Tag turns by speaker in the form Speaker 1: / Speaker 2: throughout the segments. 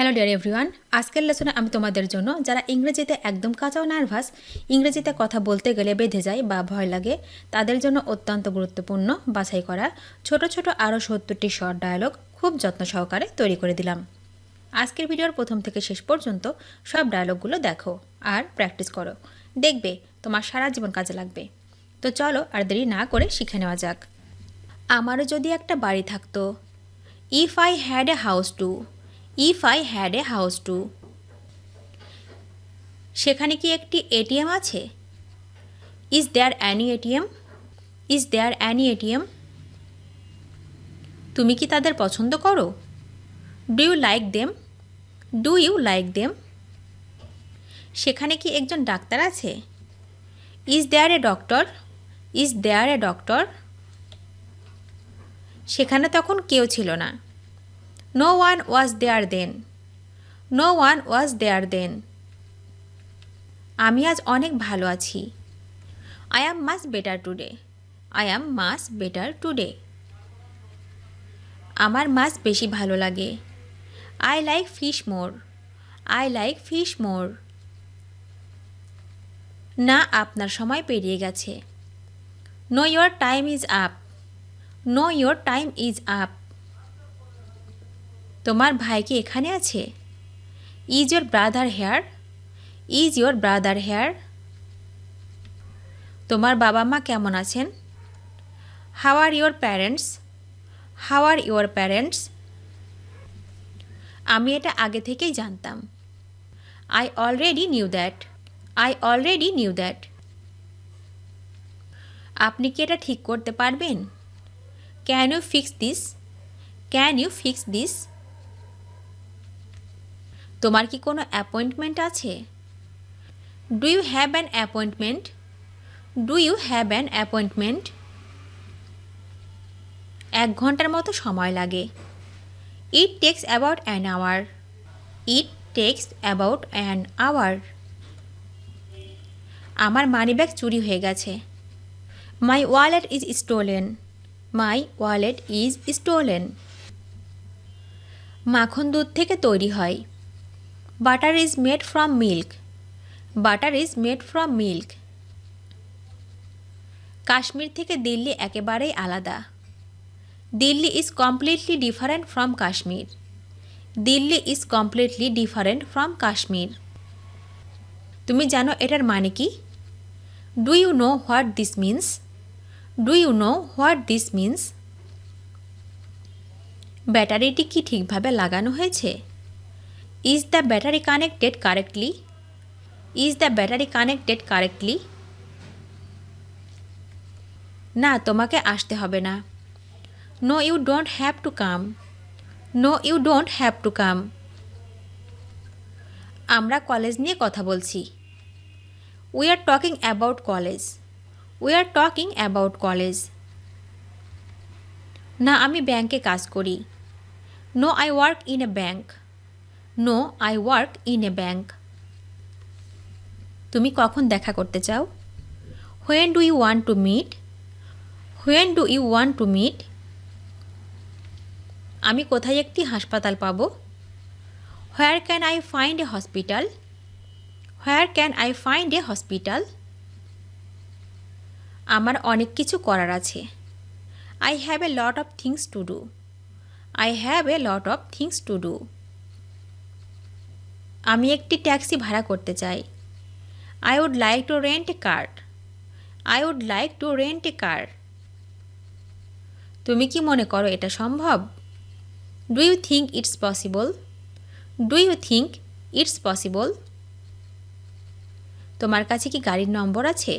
Speaker 1: Hello dear everyone, আজকের লেসনে আমি তোমাদের জন্য যারা ইংরেজিতে একদম কাঁচাও নার্ভাস, ইংরেজিতে কথা বলতে গেলে বেঁধে যায় বা ভয় লাগে, তাদের জন্য অত্যন্ত গুরুত্বপূর্ণ বাছাই করা ছোট ছোট আরও 70টি শর্ট ডায়ালগ খুব যত্ন সহকারে তৈরি করে দিলাম। আজকের ভিডিওর প্রথম থেকে শেষ পর্যন্ত সব ডায়ালগগুলো দেখো আর প্র্যাকটিস করো, দেখবে তোমার সারা জীবন কাজে লাগবে। তো চলো আর দেরি না করে শিখে নেওয়া যাক। আমারও যদি একটা বাড়ি থাকতো, if I had a house too, if I had a house too. সেখানে কি একটি এটিএম আছে? Is there any ATM, is there any ATM. তুমি কি তাদের পছন্দ করো? Do you like them, do you like them. সেখানে কি একজন ডাক্তার আছে? Is there a doctor, is there a doctor. সেখানে তখন কেউ ছিল না। No one was there then, no one was there দেন। আমি আজ অনেক ভালো আছি। I am much better today, I am much better today. আমার মাছ বেশি ভালো লাগে। I like fish more, I like fish more. না, আপনার সময় পেরিয়ে গেছে। No your time is up, no your time is up. তোমার ভাই কি এখানে আছে? Is your brother here, is your brother here. তোমার বাবা মা কেমন আছেন? How are your parents, how are your parents. আমি এটা আগে থেকেই জানতাম। I already knew that, I already knew that. আপনি কি এটা ঠিক করতে পারবেন? Can you fix this, can you fix this. তোমার কি কোনো অ্যাপয়েন্টমেন্ট আছে? Do you have an appointment, do you have an appointment. 1 ঘন্টার মতো সময় লাগে। It takes about an hour, it takes about an hour. আমার মানিব্যাগ চুরি হয়ে গেছে। My wallet is stolen, my wallet is stolen. মাখন দুধ থেকে তৈরি হয়। Butter is made from milk, butter is made from milk. Kashmir থেকে দিল্লি একেবারেই আলাদা। Delhi is completely different from Kashmir, Delhi is completely different from Kashmir. তুমি জানো এটার মানে কি? Do you know what this means, do you know what this means. ব্যাটারিটি কি ঠিকভাবে লাগানো হয়েছে? Is the battery connected correctly, is the battery connected correctly. না, তোমাকে আসতে হবে না। No you don't have to come, no you don't have to come. আমরা কলেজ নিয়ে কথা বলছি। We are talking about college, we are talking about college. না, আমি ব্যাংকে কাজ করি। No I work in a bank, no I work in a bank. তুমি কখন দেখা করতে চাও? When do you want to meet, when do you want to meet. আমি কোথায় একটি হাসপাতাল পাবো? Where can I find a hospital, where can I find a hospital. আমার অনেক কিছু করার আছে। I have a lot of things to do, I have a lot of things to do. আমি একটি ট্যাক্সি ভাড়া করতে চাই। I would like to rent a car, I would like to rent a car. তুমি কি মনে করো এটা সম্ভব? Do you think it's possible, do you think it's possible. তোমার কাছে কি গাড়ির নম্বর আছে?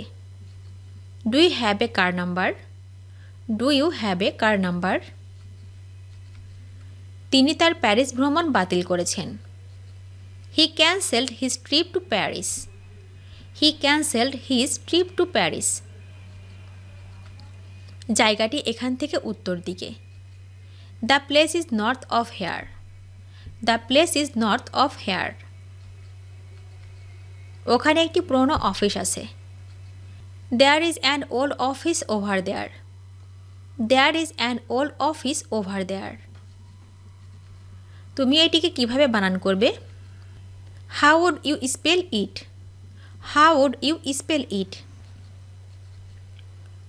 Speaker 1: Do you have a car number, do you have a car number. তিনি তার প্যারিস ভ্রমণ বাতিল করেছেন। He cancelled his trip to Paris, he cancelled his trip to Paris. জায়গাটি এখান থেকে উত্তর দিকে। The place is north of here, the place is north of here. ওখানে একটি পুরনো অফিস আছে। There is an old office over there, there is an old office over there. তুমি এটিকে কিভাবে বানান করবে? How would you spell it? How would you spell it?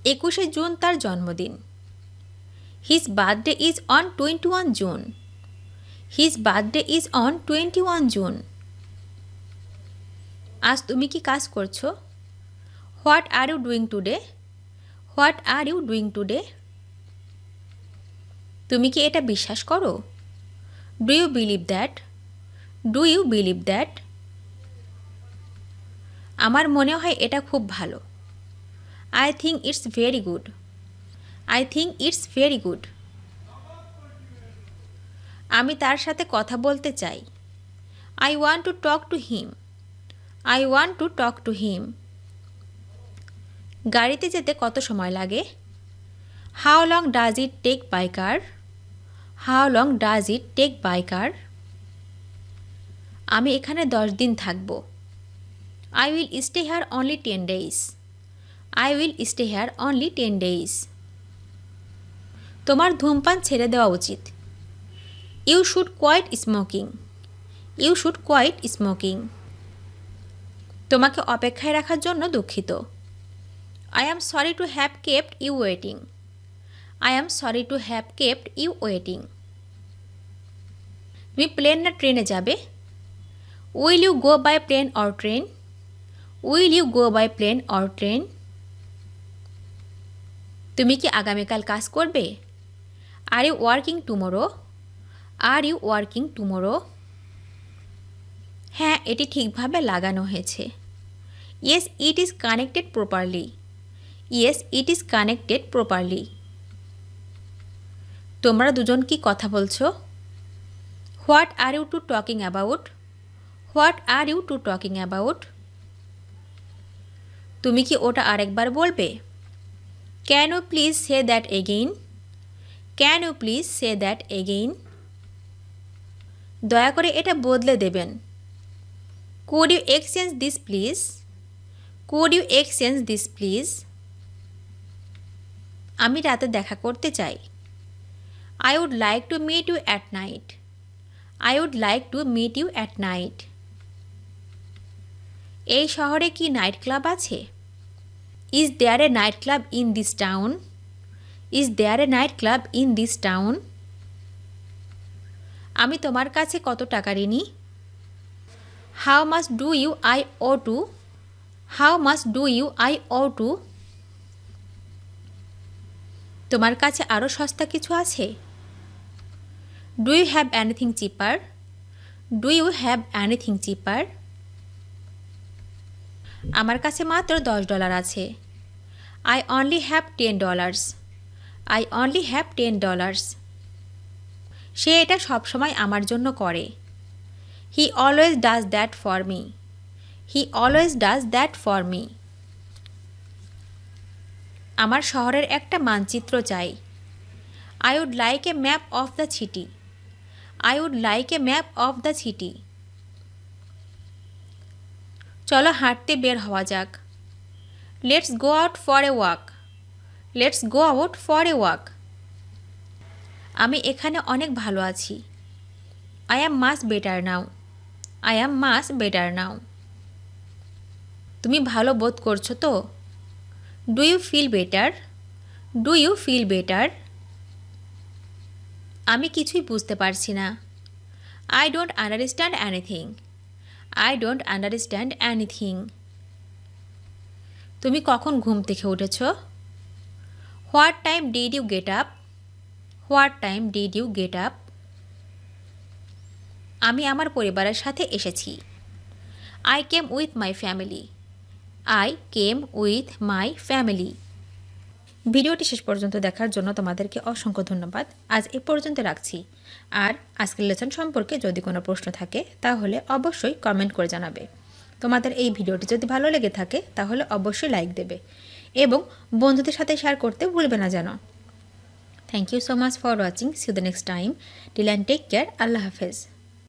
Speaker 1: 21শে জুন তার জন্মদিন। His birthday is on 21 June. His birthday is on 21 June. আজ তুমি কি কাজ করছো? What are you doing today? What are you doing today? তুমি কি এটা বিশ্বাস করো? Do you believe that? Do you believe that? আমার মনে হয় এটা খুব ভালো। I think it's very good. I think it's very good. আমি তার সাথে কথা বলতে চাই। I want to talk to him. I want to talk to him. গাড়িতে যেতে কত সময় লাগে? How long does it take by car? How long does it take by car? আমি এখানে 10 দিন থাকব। I will stay here only 10 days. I will stay here only 10 days. তোমার ধূমপান ছেড়ে দেওয়া উচিত। You should quit smoking. You should quit smoking. তোমাকে অপেক্ষায় রাখার জন্য দুঃখিত। I am sorry to have kept you waiting. I am sorry to have kept you waiting. তুমি প্লেন না ট্রেনে যাবে? Will you go by plane or train? Will you go by plane or train? তুমি কি আগামীকাল কাজ করবে? Are you working tomorrow? Are you working tomorrow? হ্যাঁ, এটি ঠিকভাবে লাগানো হয়েছে। Yes it is connected properly. Yes it is connected properly. তোমরা দুজন কি কথা বলছো? What are you two talking about? What are you two talking about? তুমি কি ওটা আরেকবার বলবে? Can you please say that again? Can you please say that again? দয়া করে এটা বদলে দেবেন। Could you exchange this please? Could you exchange this please? আমি রাতে দেখা করতে চাই। I would like to meet you at night. I would like to meet you at night. এই শহরে কি নাইট ক্লাব আছে? Is there a night club in this town? Is there a night club in this town? আমি তোমার কাছে কত টাকা ঋণী? How much do you I owe to? How much do you I owe to? তোমার কাছে আরও সস্তা কিছু আছে? Do you have anything cheaper? Do you have anything cheaper? আমার কাছে মাত্র $10 আছে। I only have $10। I only have $10। সে এটা সবসময় আমার জন্য করে। He always does that for me. He always does that for me. আমার শহরের একটা মানচিত্র চাই। I would like a map of the city. I would like a map of the city. চলো হাঁটতে বের হওয়া যাক। Let's go out for a walk. Let's go out for a walk. আমি এখানে অনেক ভালো আছি। I am much better now. I am much better now. তুমি ভালো বোধ করছো তো? Do you feel better? Do you feel better? আমি কিছুই বুঝতে পারছি না। I don't understand anything. I don't understand anything. তুমি কখন ঘুম থেকে উঠেছ? What time did you get up? What time did you get up? আমি আমার পরিবারের সাথে এসেছি। I came with my family. I came with my family. ভিডিওটি শেষ পর্যন্ত দেখার জন্য তোমাদেরকে অসংখ্য ধন্যবাদ। আজ এ পর্যন্ত রাখছি। আর আজকের লেসন সম্পর্কে যদি কোনো প্রশ্ন থাকে তাহলে অবশ্যই কমেন্ট করে জানাবে। তোমাদের এই ভিডিওটি যদি ভালো লেগে থাকে তাহলে অবশ্যই লাইক দেবে এবং বন্ধুদের সাথে শেয়ার করতে ভুলবে না যেন। Thank you so much for watching. See you the next time. Till and take care. Allah হাফেজ।